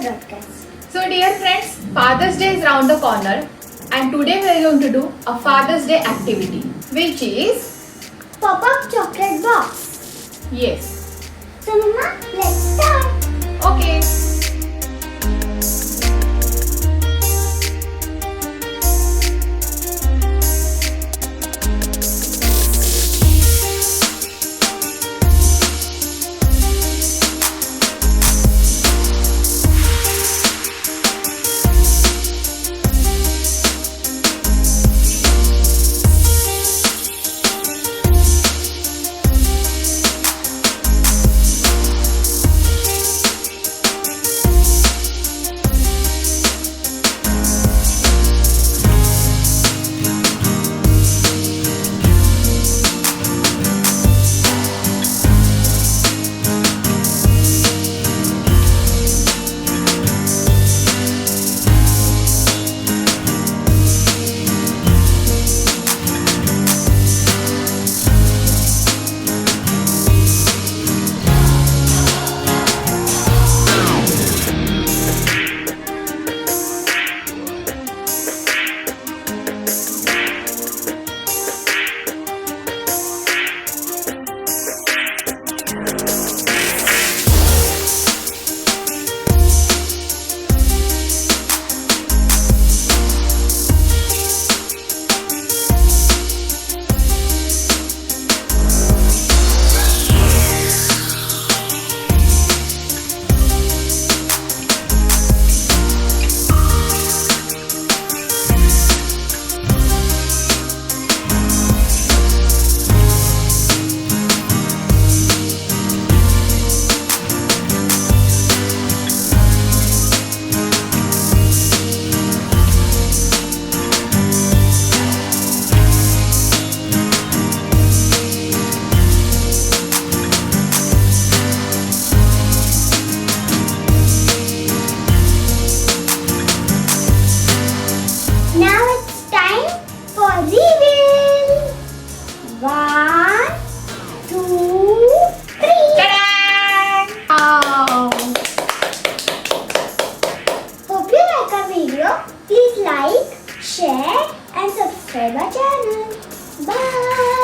broadcast. So dear friends, Father's Day is round the corner and today we are going to do a Father's Day activity which is Pop-up chocolate box. yes. So Mama, let's start. Okay. Now it's time for reveal. 1, 2, 3. Ta-da! Wow. Hope you like our video. Please like, share and subscribe our channel. Bye.